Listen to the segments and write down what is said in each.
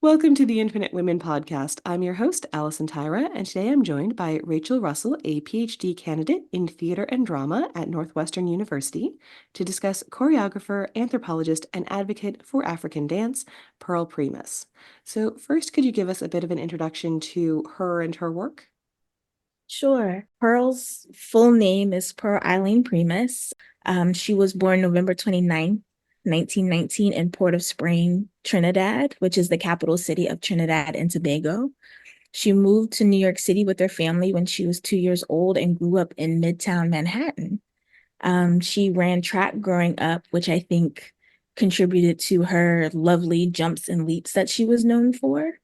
Welcome to the Infinite Women podcast. I'm your host, Allison Tyra, and today I'm joined by Rachel Russell, a PhD candidate in theater and drama at Northwestern University, to discuss choreographer, anthropologist, and advocate for African dance, Pearl Primus. So, first, could you give us a bit of an introduction to her and her work? Sure. Pearl's full name is Pearl Eileen Primus. She was born November 29th, 1919 in Port of Spain, Trinidad, which is the capital city of Trinidad and Tobago. She moved to New York City with her family when she was 2 years old and grew up in Midtown Manhattan. She ran track growing up, which I think contributed to her lovely jumps and leaps that she was known for.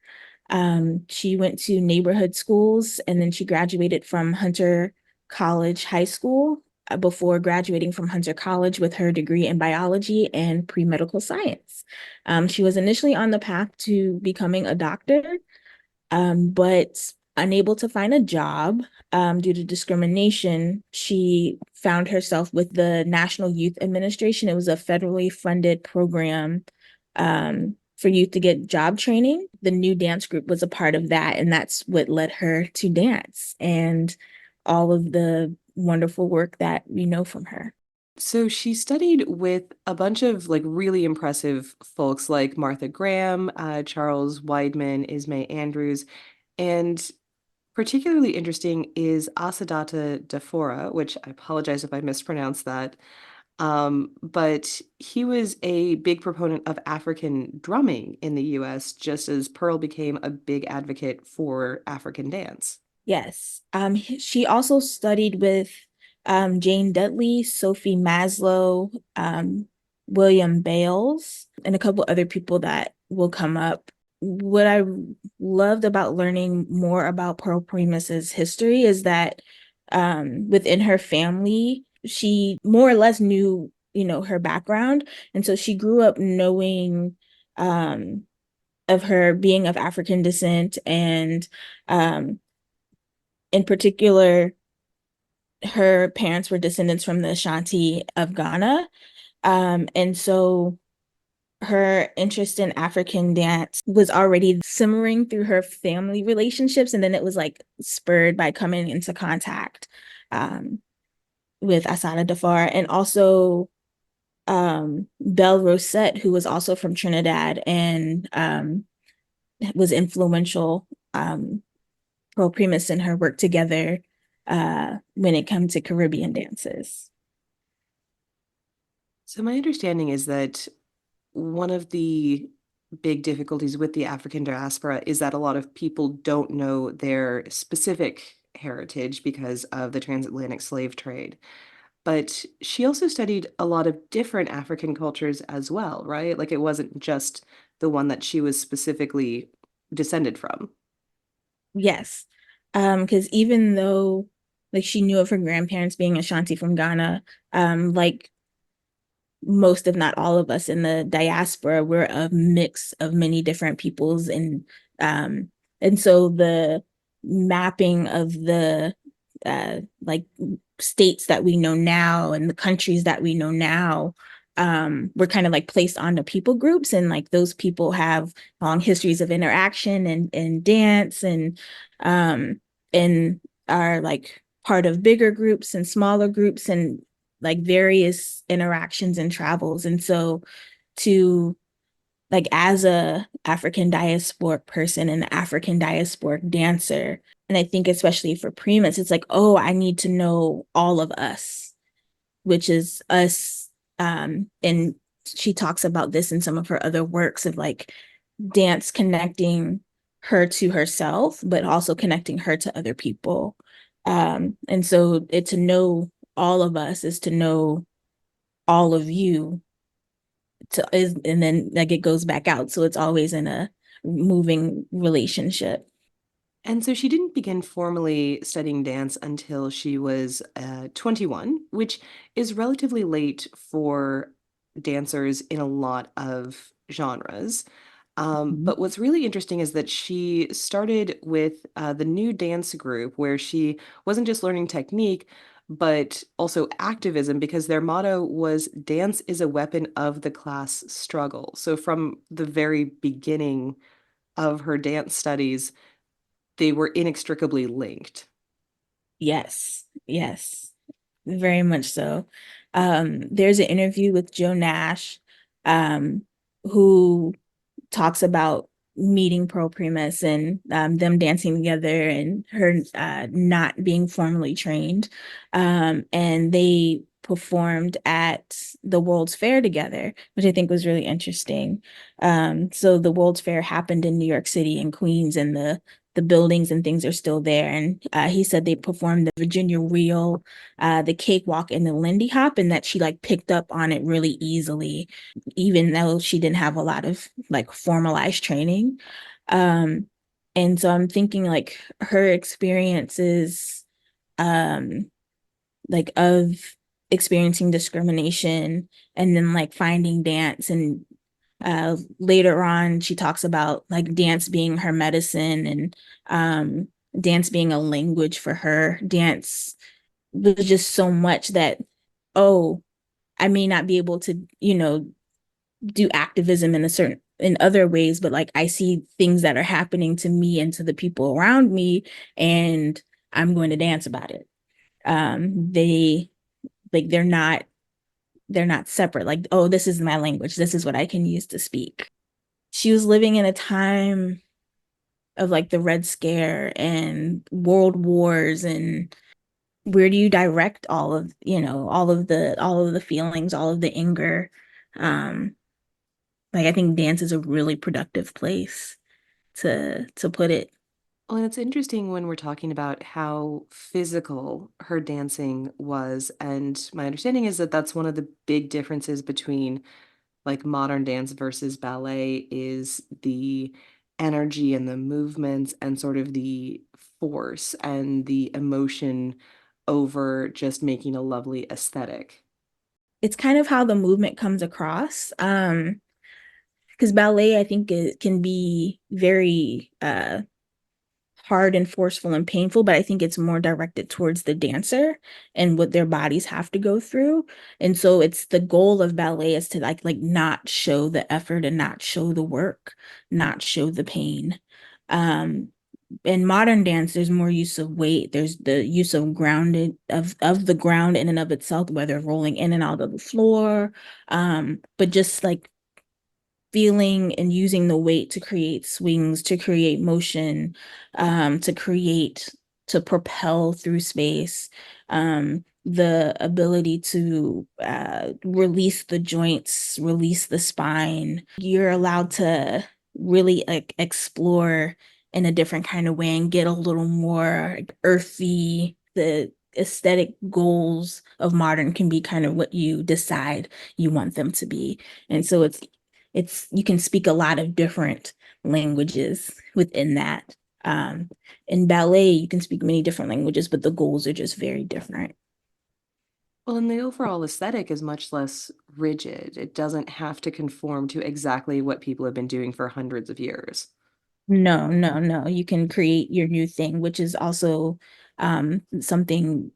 She went to neighborhood schools and then she graduated from Hunter College High School before graduating from Hunter College with her degree in biology and pre-medical science. She was initially on the path to becoming a doctor, but unable to find a job due to discrimination, she found herself with the National Youth Administration. It was a federally funded program for youth to get job training. The new dance group was a part of that, and that's what led her to dance and all of the wonderful work that we know from her. So she studied with a bunch of really impressive folks like Martha Graham, Charles Weidman, Ismay Andrews, and particularly interesting is Asadata Dafora, which I apologize if I mispronounced that. But he was a big proponent of African drumming in the US, just as Pearl became a big advocate for African dance. Yes. She also studied with Jane Dudley, Sophie Maslow, William Bales, and a couple other people that will come up. What I loved about learning more about Pearl Primus's history is that within her family, she more or less knew, her background. And so she grew up knowing of her being of African descent and um, in particular, her parents were descendants from the Ashanti of Ghana. And so her interest in African dance was already simmering through her family relationships. And then it was like spurred by coming into contact um, with Asada Dafar and also Belle Rosette, who was also from Trinidad and was influential Pearl Primus and her work together when it comes to Caribbean dances. So my understanding is that one of the big difficulties with the African diaspora is that a lot of people don't know their specific heritage because of the transatlantic slave trade. But she also studied a lot of different African cultures as well, right? Like it wasn't just the one that she was specifically descended from. Yes. Because even though like she knew of her grandparents being Ashanti from Ghana, like most, if not all of us in the diaspora, we're a mix of many different peoples um and so the mapping of the like states that we know now and the countries that we know now were kind of like placed onto people groups, and like those people have long histories of interaction and dance um and are like part of bigger groups and smaller groups and like various interactions and travels. And so to like as a African diasporic person and African diasporic dancer, and I think especially for Primus, it's like, oh, I need to know all of us, which is us. And she talks about this in some of her other works of like dance connecting her to herself, but also connecting her to other people. And so it to know all of us is to know all of you to is and then like it goes back out. So it's always in a moving relationship. And so she didn't begin formally studying dance until she was 21, which is relatively late for dancers in a lot of genres. Mhm. But what's really interesting is that she started with the new dance group, where she wasn't just learning technique, but also activism, because their motto was dance is a weapon of the class struggle. So from the very beginning, of her dance studies, they were inextricably linked. Yes, yes, very much so. There's an interview with Joe Nash, um, who talks about meeting Pearl Primus and them dancing together and her not being formally trained. And they performed at the World's Fair together, which I think was really interesting. So the World's Fair happened in New York City and Queens, and the buildings and things are still there. And he said they performed the Virginia Reel, the cakewalk, and the Lindy Hop, and that she like picked up on it really easily even though she didn't have a lot of like formalized training. Um, and so I'm thinking like her experiences, um, like of experiencing discrimination and then like finding dance and later on she talks about like dance being her medicine and dance being a language for her. Dance was just so much that, oh, I may not be able to, do activism in a certain in other ways, but like I see things that are happening to me and to the people around me, and I'm going to dance about it. They like they're not separate. Like, oh, this is my language. This is what I can use to speak. She was living in a time of like the Red Scare and world wars, and where do you direct all of, all of the feelings, all of the anger? Um, Like I think dance is a really productive place to put it. Well, and it's interesting when we're talking about how physical her dancing was. And my understanding is that that's one of the big differences between like modern dance versus ballet is the energy and the movements and sort of the force and the emotion over just making a lovely aesthetic. It's kind of how the movement comes across. Because ballet, I think it can be very hard and forceful and painful, but I think it's more directed towards the dancer and what their bodies have to go through. And so it's the goal of ballet is to like not show the effort and not show the work, not show the pain. Um, in modern dance, there's more use of weight. There's the use of grounded of the ground in and of itself, whether rolling in and out of the floor, but just like feeling and using the weight to create swings, to create motion, to create, to propel through space, the ability to release the joints, release the spine. You're allowed to really like explore in a different kind of way and get a little more like, earthy. The aesthetic goals of modern can be kind of what you decide you want them to be. And so it's you can speak a lot of different languages within that. Um, in ballet, you can speak many different languages, but the goals are just very different. Well, and the overall aesthetic is much less rigid. It doesn't have to conform to exactly what people have been doing for hundreds of years. No, no, no. You can create your new thing, which is also something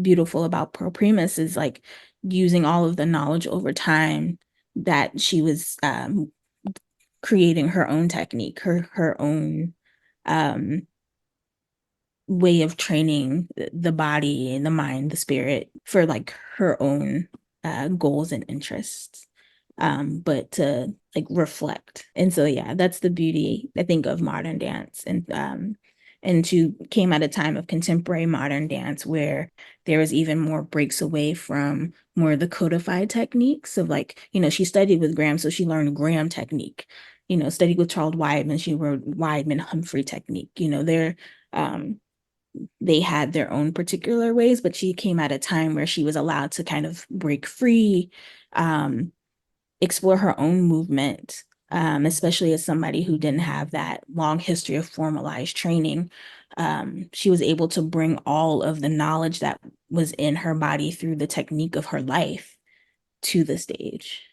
beautiful about Pearl Primus is like using all of the knowledge over time that she was creating her own technique, her own um way of training the body and the mind, the spirit for like her own goals and interests. But to like reflect. And so yeah, that's the beauty, I think, of modern dance. And she came at a time of contemporary modern dance where there was even more breaks away from more of the codified techniques of like, she studied with Graham, so she learned Graham technique. Studied with Charles Weidman, she wrote Weidman Humphrey technique. Um, they had their own particular ways, but she came at a time where she was allowed to kind of break free, um, explore her own movement, especially as somebody who didn't have that long history of formalized training. She was able to bring all of the knowledge that was in her body through the technique of her life to the stage.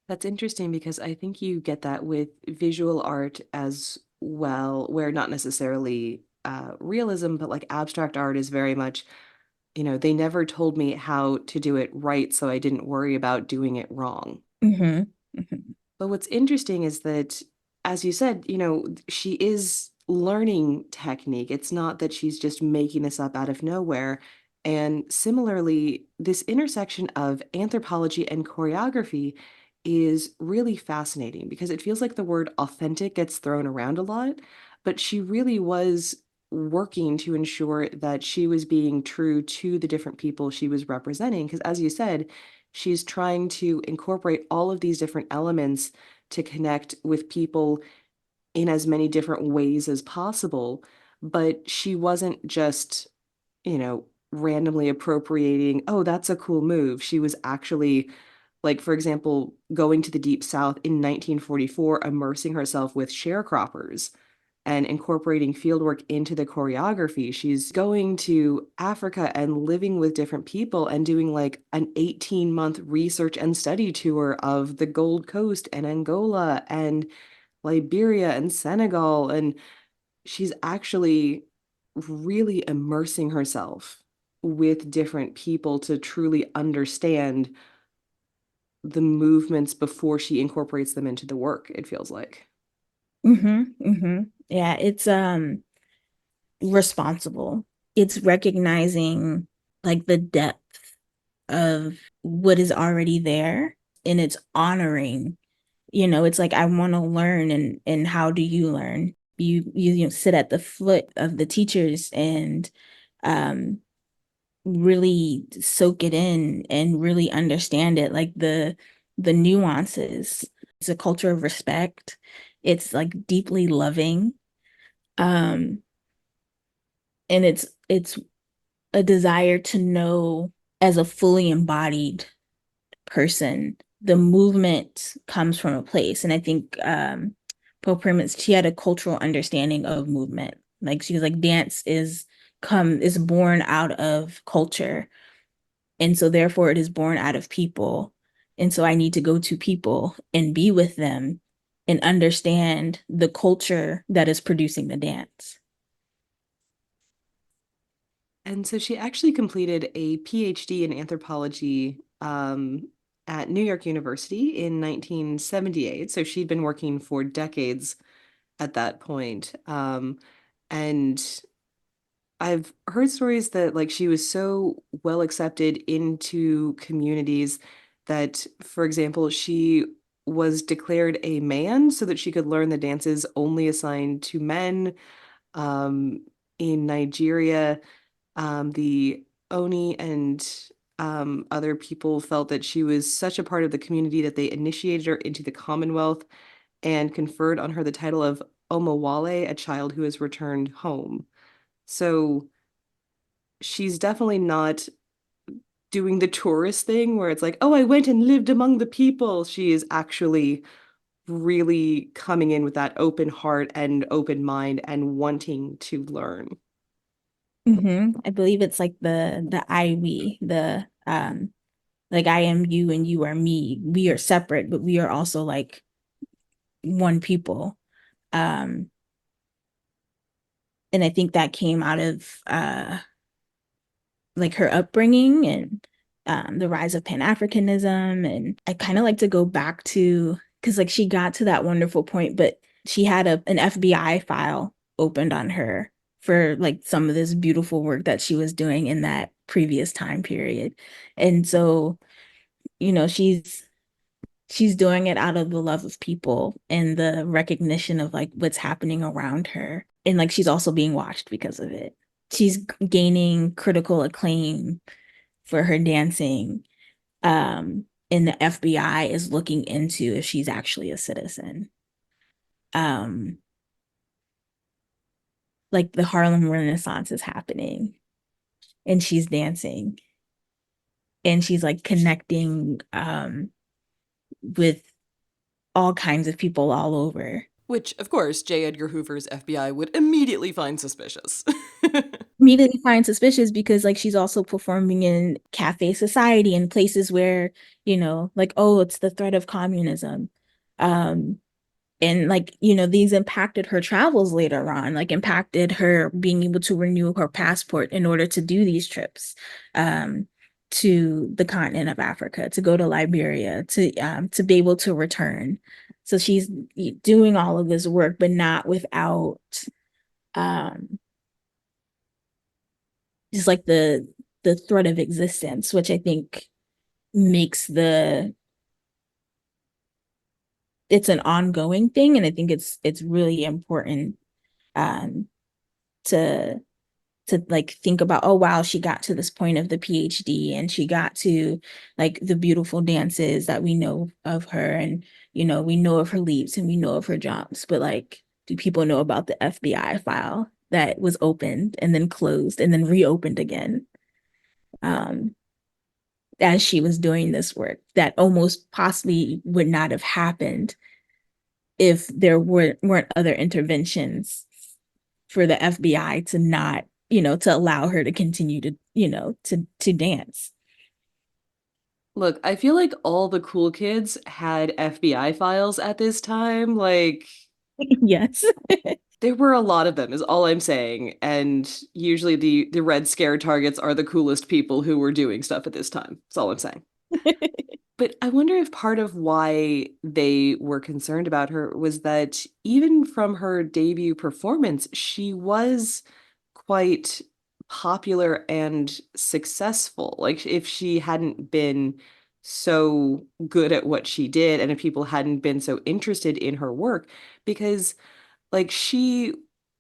That's interesting because I think you get that with visual art as well, where not necessarily realism, but like abstract art is very much, they never told me how to do it right, so I didn't worry about doing it wrong. Mm-hmm. Mm-hmm. But what's interesting is that as you said, she is learning technique. It's not that she's just making this up out of nowhere. And similarly, this intersection of anthropology and choreography is really fascinating because it feels like the word authentic gets thrown around a lot, but she really was working to ensure that she was being true to the different people she was representing. Because as you said, she's trying to incorporate all of these different elements to connect with people in as many different ways as possible. But she wasn't just, randomly appropriating, oh, that's a cool move. She was actually, like, for example, going to the Deep South in 1944, immersing herself with sharecroppers and incorporating fieldwork into the choreography. She's going to Africa and living with different people and doing like an 18-month research and study tour of the Gold Coast and Angola and Liberia and Senegal. And she's actually really immersing herself with different people to truly understand the movements before she incorporates them into the work, it feels like. Yeah, it's responsible. It's recognizing like the depth of what is already there, and it's honoring, it's like I want to learn, and how do you learn? You sit at the foot of the teachers and um really soak it in and really understand it, like the nuances. It's a culture of respect. It's like deeply loving. Um and it's a desire to know as a fully embodied person. The movement comes from a place. And I think Pearl Primus, she had a cultural understanding of movement. Like she was like, dance is born out of culture. And so therefore it is born out of people. And so I need to go to people and be with them and understand the culture that is producing the dance. And so she actually completed a PhD in anthropology at New York University in 1978. So she'd been working for decades at that point. And I've heard stories that like she was so well accepted into communities that, for example, she was declared a man so that she could learn the dances only assigned to men. Um, in Nigeria, the Oni and other people felt that she was such a part of the community that they initiated her into the Commonwealth and conferred on her the title of Omawale, a child who has returned home. So she's definitely not doing the tourist thing where it's like, oh, I went and lived among the people. She is actually really coming in with that open heart and open mind and wanting to learn. I believe it's like the I we, the like I am you and you are me. We are separate, but we are also like one people. Um, and I think that came out of like her upbringing and the rise of Pan-Africanism. And I kind of like to go back to, because like she got to that wonderful point, but she had an FBI file opened on her for like some of this beautiful work that she was doing in that previous time period. And so, she's doing it out of the love of people and the recognition of like what's happening around her. And like she's also being watched because of it. She's gaining critical acclaim for her dancing. And the FBI is looking into if she's actually a citizen. Um, like the Harlem Renaissance is happening and she's dancing and she's like connecting with all kinds of people all over. Which, of course, J. Edgar Hoover's FBI would immediately find suspicious. Immediately find suspicious because like she's also performing in cafe society and places where, like, oh, it's the threat of communism. Um, and like, these impacted her travels later on, like impacted her being able to renew her passport in order to do these trips to the continent of Africa, to go to Liberia, to be able to return. So she's doing all of this work, but not without um just like the threat of existence, which I think makes the it's an ongoing thing, and I think it's really important um to like think about, oh wow, she got to this point of the PhD and she got to like the beautiful dances that we know of her, and we know of her leaps and we know of her jumps, but like do people know about the FBI file that was opened and then closed and then reopened again as she was doing this work that almost possibly would not have happened if there weren't other interventions for the FBI to not, to allow her to continue to, to dance. Look, I feel like all the cool kids had FBI files at this time. Like, Yes. there were a lot of them, is all I'm saying. And usually the Red Scare targets are the coolest people who were doing stuff at this time. That's all I'm saying. But I wonder if part of why they were concerned about her was that even from her debut performance, she was quite popular and successful. Like, if she hadn't been so good at what she did, and if people hadn't been so interested in her work, because like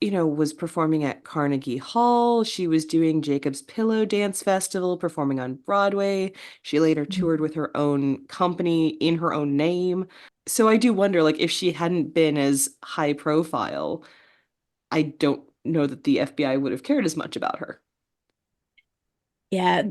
was performing at Carnegie Hall. She was doing Jacob's Pillow Dance Festival, performing on Broadway. She later toured with her own company in her own name. So I do wonder, like, if she hadn't been as high profile, I don't know that the FBI would have cared as much about her. Yeah,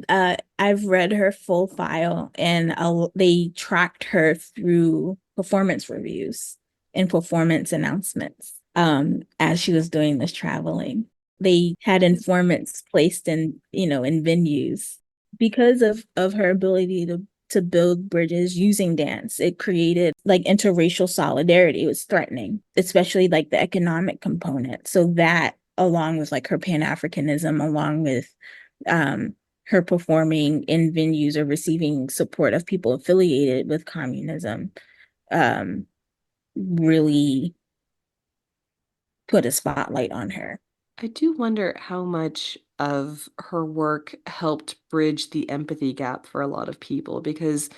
I've read her full file, and they tracked her through performance reviews and performance announcements as she was doing this traveling. They had informants placed in, in venues because of her ability to build bridges using dance. It created like interracial solidarity. It was threatening, especially like the economic component. So that, along with like her Pan-Africanism, along with um her performing in venues or receiving support of people affiliated with communism, um, really put a spotlight on her. I do wonder how much of her work helped bridge the empathy gap for a lot of people, because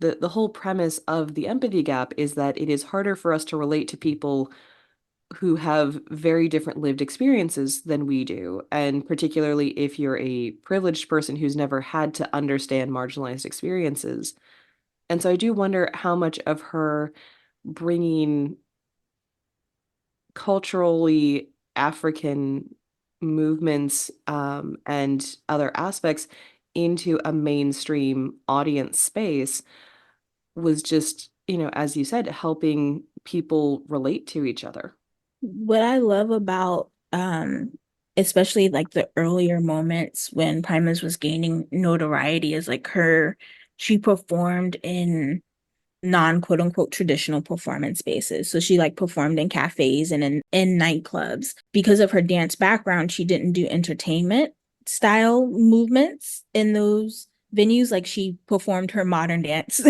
the whole premise of the empathy gap is that it is harder for us to relate to people who have very different lived experiences than we do, and particularly if you're a privileged person who's never had to understand marginalized experiences. And so I do wonder how much of her bringing culturally African movements and other aspects into a mainstream audience space was just, as you said, helping people relate to each other. What I love about especially like the earlier moments when Primus was gaining notoriety is like she performed in non quote unquote traditional performance spaces. So she like performed in cafes and in nightclubs. Because of her dance background, she didn't do entertainment style movements in those venues. Like she performed her modern dance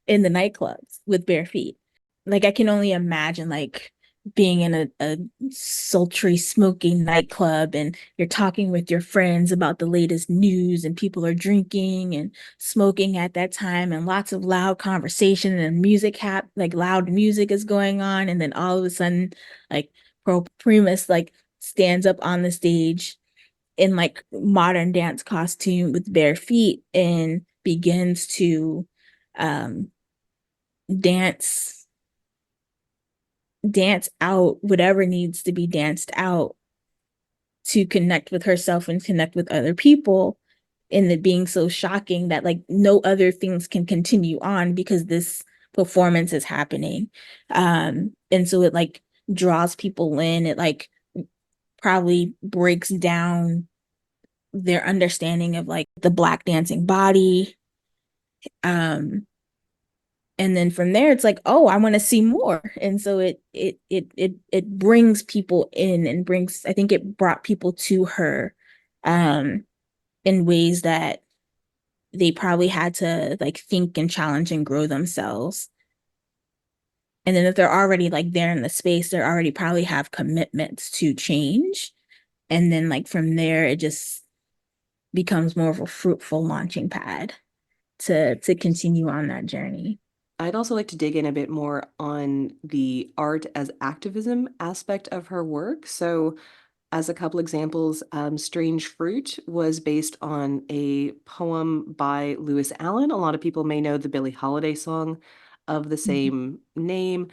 in the nightclubs with bare feet. Like I can only imagine like being in a sultry, smoky nightclub and you're talking with your friends about the latest news and people are drinking and smoking at that time and lots of loud conversation and like loud music is going on. And then all of a sudden, like Pearl Primus like stands up on the stage in like modern dance costume with bare feet and begins to um dance dance out whatever needs to be danced out to connect with herself and connect with other people, and it being so shocking that like no other things can continue on because this performance is happening. And so it like draws people in. It like probably breaks down their understanding of like the Black dancing body. Um and then from there it's like, oh, I want to see more, and so it brings people in and brings, I think it brought people to her um in ways that they probably had to like think and challenge and grow themselves. And then if they're already like there in the space, they're already probably have commitments to change. And then like from there, it just becomes more of a fruitful launching pad to continue on that journey. I'd also like to dig in a bit more on the art as activism aspect of her work. So, as a couple examples, Strange Fruit was based on a poem by Lewis Allen. A lot of people may know the Billie Holiday song of the Mhm. same name.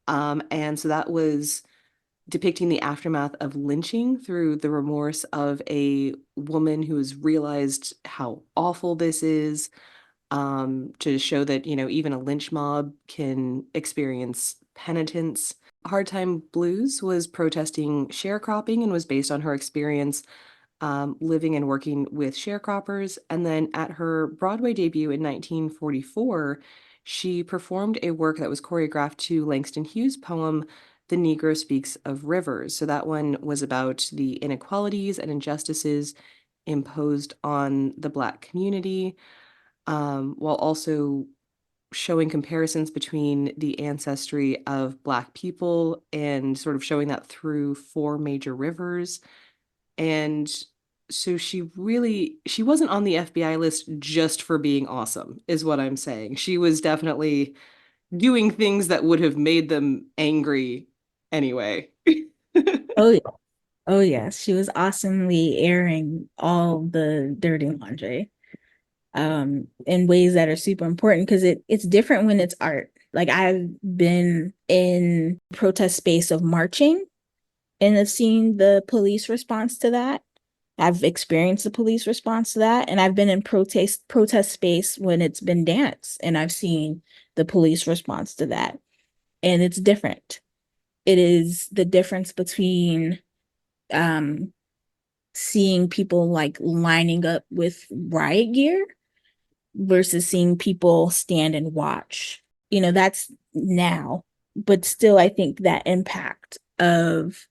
And so that was depicting the aftermath of lynching through the remorse of a woman who has realized how awful this is, to show that, even a lynch mob can experience penitence. Hard Time Blues was protesting sharecropping and was based on her experience living and working with sharecroppers. And then at her Broadway debut in 1944, she performed a work that was choreographed to Langston Hughes' poem, The Negro Speaks of Rivers. So that one was about the inequalities and injustices imposed on the Black community, while also showing comparisons between the ancestry of Black people and sort of showing that through four major rivers. And so she wasn't on the FBI list just for being awesome, is what I'm saying. She was definitely doing things that would have made them angry anyway. Oh, yeah. Oh, yes. She was awesomely airing all the dirty laundry in ways that are super important because it's different when it's art. Like I've been in protest space of marching and have seen the police response to that. I've experienced the police response to that, and I've been in protest space when it's been dance, and I've seen the police response to that, and it's different. It is the difference between um, seeing people like lining up with riot gear versus seeing people stand and watch. That's now, but still, I think that impact of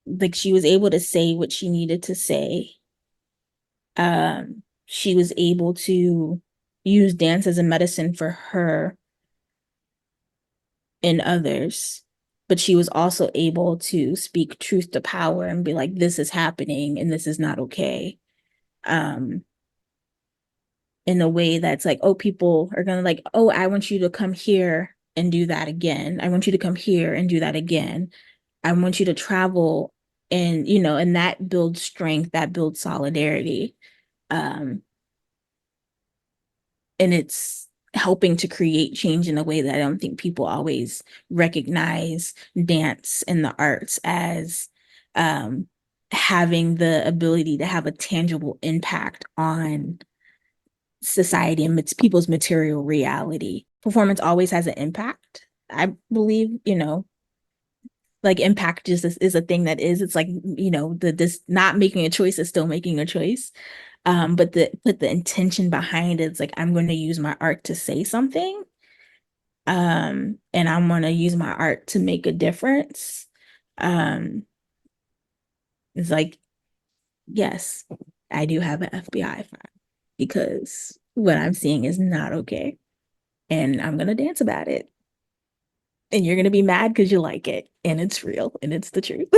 like she was able to say what she needed to say. She was able to use dance as a medicine for her and others, but she was also able to speak truth to power and be like, this is happening and this is not okay. Um, in a way that's like, oh, people are gonna like, oh, I want you to come here and do that again. I want you to come here and do that again. I want you to travel and that builds strength, that builds solidarity. Um, and it's helping to create change in a way that I don't think people always recognize dance and the arts as um, having the ability to have a tangible impact on society and people's material reality. Performance always has an impact. I believe, like impact just is a thing that is. It's like, the this not making a choice is still making a choice. But the intention behind it, it's like I'm going to use my art to say something. And I'm going to use my art to make a difference. Um, it's like, yes, I do have an FBI file because what I'm seeing is not okay. And I'm gonna dance about it. And you're gonna be mad because you like it. And it's real and it's the truth.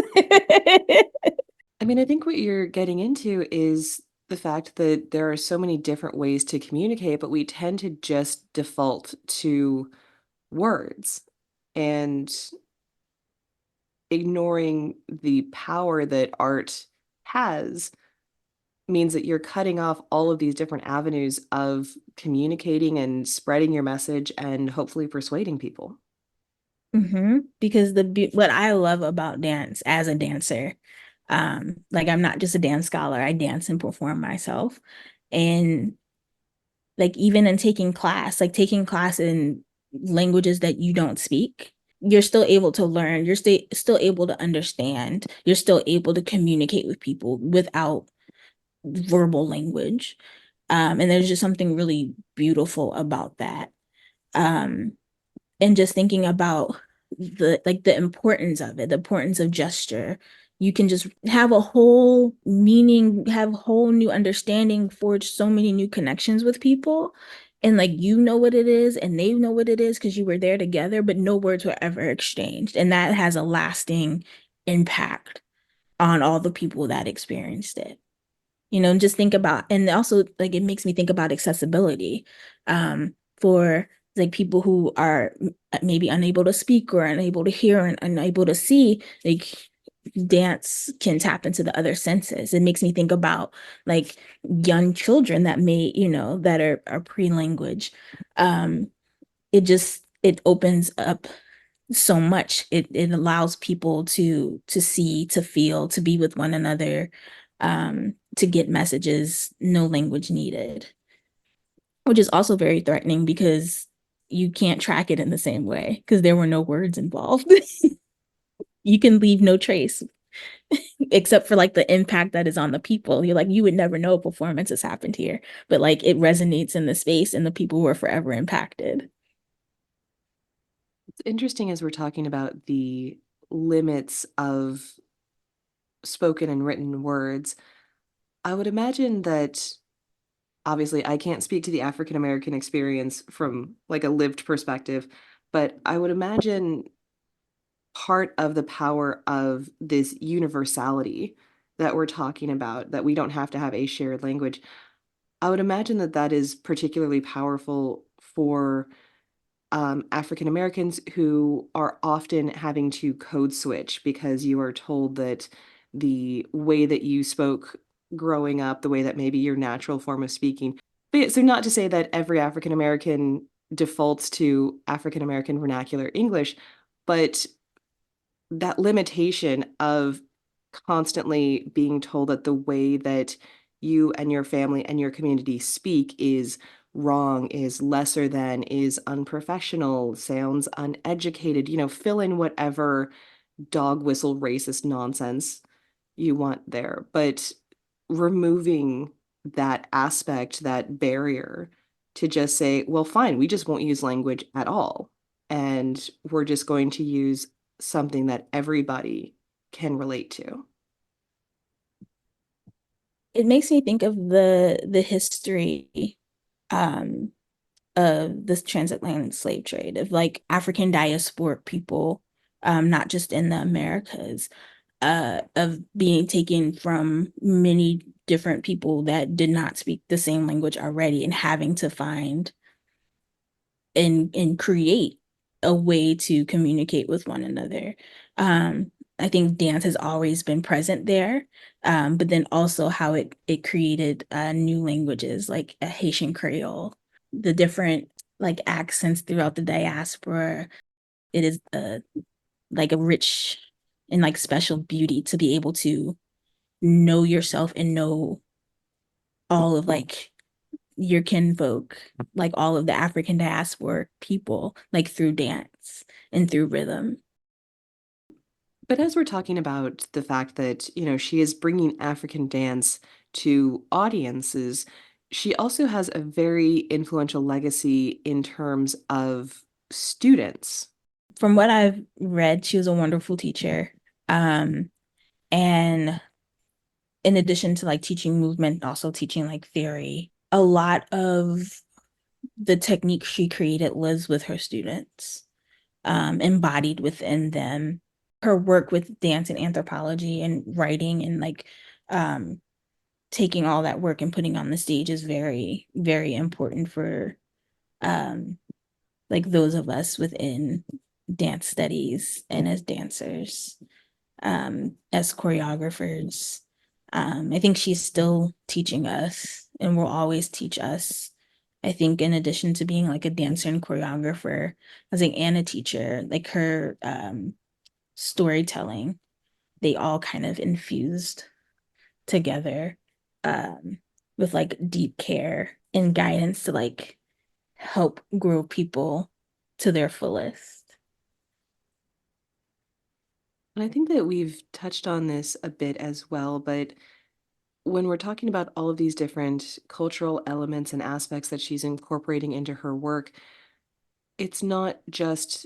I mean, I think what you're getting into is the fact that there are so many different ways to communicate, but we tend to just default to words and ignoring the power that art has means that you're cutting off all of these different avenues of communicating and spreading your message and hopefully persuading people. Because what I love about dance as a dancer, like I'm not just a dance scholar, I dance and perform myself. And like even in taking class in languages that you don't speak, you're still able to learn, you're still able to understand, you're still able to communicate with people without verbal language. And there's just something really beautiful about that. Um, and just thinking about the importance of it, the importance of gesture. You can just have a whole meaning, have a whole new understanding, forge so many new connections with people. And like you know what it is and they know what it is because you were there together, but no words were ever exchanged. And that has a lasting impact on all the people that experienced it. And just think about, and also like it makes me think about accessibility for like people who are maybe unable to speak or unable to hear and unable to see, like dance can tap into the other senses. It makes me think about like young children that may, that are pre-language. Um, it opens up so much. It allows people to see, to feel, to be with one another, to get messages, no language needed, which is also very threatening because you can't track it in the same way because there were no words involved. You can leave no trace except for like the impact that is on the people. You're like, you would never know a performance has happened here, but like it resonates in the space and the people were forever impacted. It's interesting as we're talking about the limits of spoken and written words. I would imagine that obviously I can't speak to the African American experience from like a lived perspective, but I would imagine part of the power of this universality that we're talking about, that we don't have to have a shared language. I would imagine that that is particularly powerful for African Americans who are often having to code switch because you are told that the way that you spoke growing up, the way that maybe your natural form of speaking. But yeah, so not to say that every African American defaults to African American vernacular English, but that limitation of constantly being told that the way that you and your family and your community speak is wrong, is lesser than, is unprofessional, sounds uneducated, fill in whatever dog whistle racist nonsense you want there. But removing that aspect, that barrier to just say, well, fine, we just won't use language at all. And we're just going to use something that everybody can relate to. It makes me think of the history um of this transatlantic slave trade of like African diasporic people, not just in the Americas, of being taken from many different people that did not speak the same language already and having to find and create a way to communicate with one another. I think dance has always been present there, but then also how it created new languages like a Haitian Creole, the different like accents throughout the diaspora. It is like a rich and like special beauty to be able to know yourself and know all of like your kinfolk, like all of the African diaspora people, like through dance and through rhythm. But as we're talking about the fact that, she is bringing African dance to audiences, she also has a very influential legacy in terms of students. From what I've read, she was a wonderful teacher. And in addition to like teaching movement, also teaching like theory, a lot of the technique she created lives with her students, embodied within them. Her work with dance and anthropology and writing and like um, taking all that work and putting on the stage is very, very important for um, like those of us within dance studies and as dancers, as choreographers. I think she's still teaching us and will always teach us. I think in addition to being like a dancer and choreographer, as like and a teacher, like her storytelling, they all kind of infused together with like deep care and guidance to like help grow people to their fullest. And I think that we've touched on this a bit as well, but when we're talking about all of these different cultural elements and aspects that she's incorporating into her work, it's not just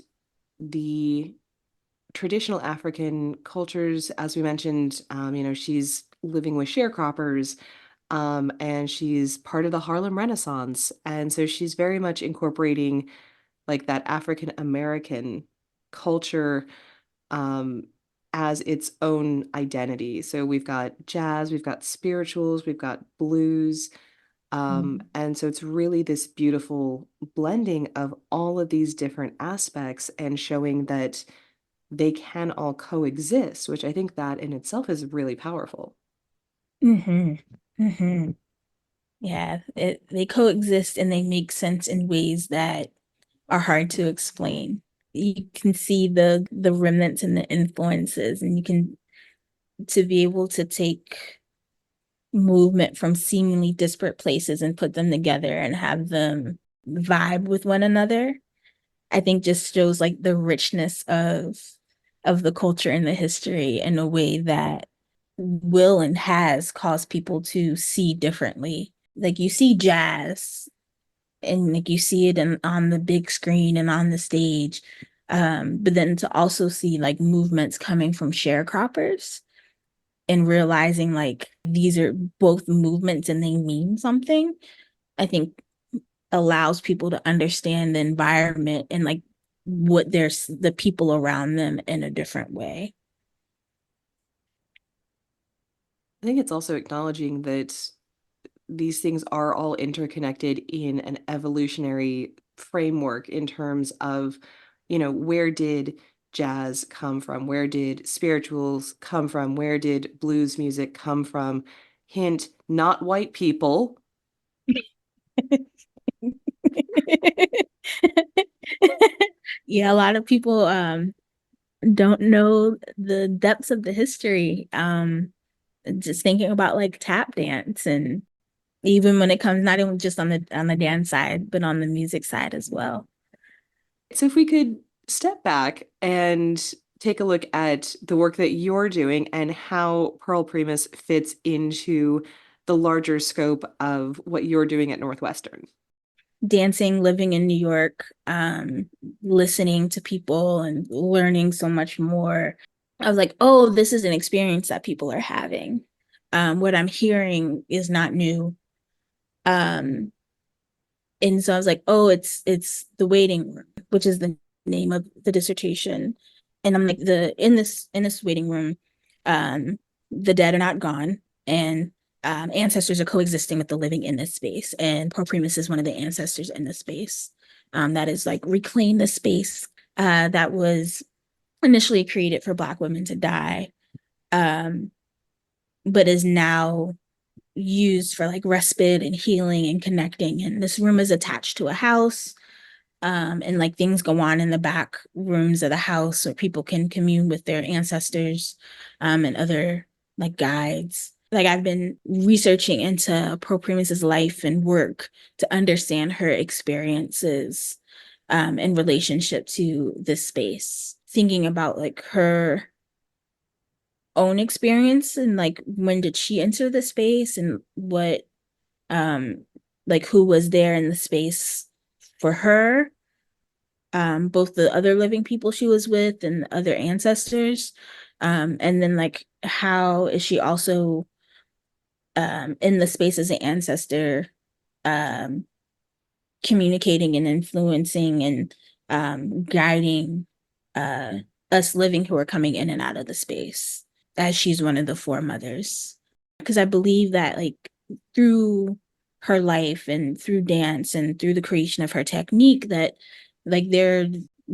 the traditional African cultures. As we mentioned, she's living with sharecroppers. And she's part of the Harlem Renaissance. And so she's very much incorporating like that African American culture um, as its own identity. So we've got jazz, we've got spirituals, we've got blues. And so it's really this beautiful blending of all of these different aspects and showing that they can all coexist, which I think that in itself is really powerful. Mm-hmm. Mm-hmm. Yeah, they coexist and they make sense in ways that are hard to explain. You can see the remnants and the influences, and you can to be able to take movement from seemingly disparate places and put them together and have them vibe with one another. I think just shows like the richness of the culture and the history in a way that will and has caused people to see differently. Like you see jazz and like you see it on the big screen and on the stage. But then to also see like movements coming from sharecroppers and realizing like these are both movements and they mean something, I think allows people to understand the environment and like what there's the people around them in a different way. I think it's also acknowledging that these things are all interconnected in an evolutionary framework in terms of, where did jazz come from? Where did spirituals come from? Where did blues music come from? Hint, not white people. Yeah, a lot of people don't know the depths of the history. Just thinking about like tap dance and even when it comes not even just on the dance side, but on the music side as well. So if we could step back and take a look at the work that you're doing and how Pearl Primus fits into the larger scope of what you're doing at Northwestern. Dancing, living in New York, listening to people and learning so much more. I was like, oh, this is an experience that people are having. What I'm hearing is not new. Um, and so I was like, oh, it's the waiting room, which is the name of the dissertation. And I'm like, the in this waiting room, um, the dead are not gone, and ancestors are coexisting with the living in this space. And Pearl Primus is one of the ancestors in this space. That is like reclaim the space that was initially created for Black women to die, um, but is now used for like respite and healing and connecting. And this room is attached to a house. And like things go on in the back rooms of the house so people can commune with their ancestors and other like guides. Like I've been researching into Pearl Primus's life and work to understand her experiences in relationship to this space. Thinking about like her own experience and like when did she enter the space and what um like who was there in the space for her, both the other living people she was with and other ancestors, and then like how is she also in the space as an ancestor, um communicating and influencing and guiding uh us living who are coming in and out of the space as she's one of the four mothers. Because I believe that like through her life and through dance and through the creation of her technique that like there are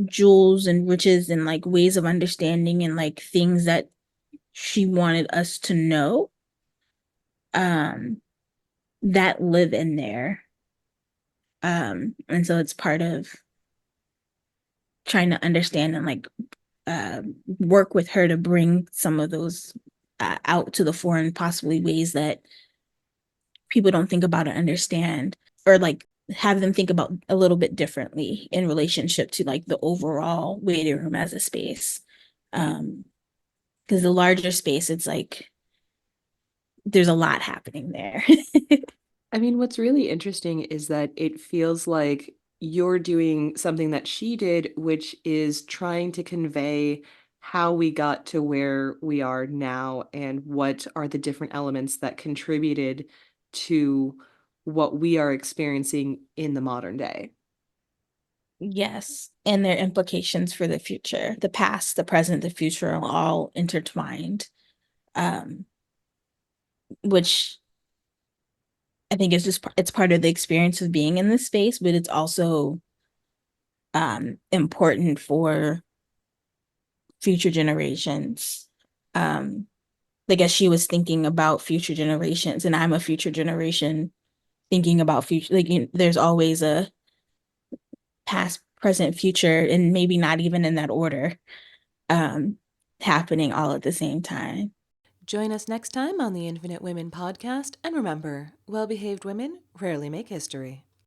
jewels and riches and like ways of understanding and like things that she wanted us to know um that live in there. And so it's part of trying to understand and like work with her to bring some of those out to the fore in possibly ways that people don't think about or understand, or like have them think about a little bit differently in relationship to like the overall waiting room as a space. Because the larger space, it's like there's a lot happening there. I mean, what's really interesting is that it feels like you're doing something that she did, which is trying to convey how we got to where we are now and what are the different elements that contributed to what we are experiencing in the modern day. Yes, and their implications for the future, the past, the present, the future are all intertwined, um, which I think is just it's part of the experience of being in this space, but it's also important for future generations. Um, I guess she was thinking about future generations, and I'm a future generation thinking about future. Like, there's always a past, present, future, and maybe not even in that order, um, happening all at the same time. Join us next time on the Infinite Women podcast, and remember, well behaved women rarely make history.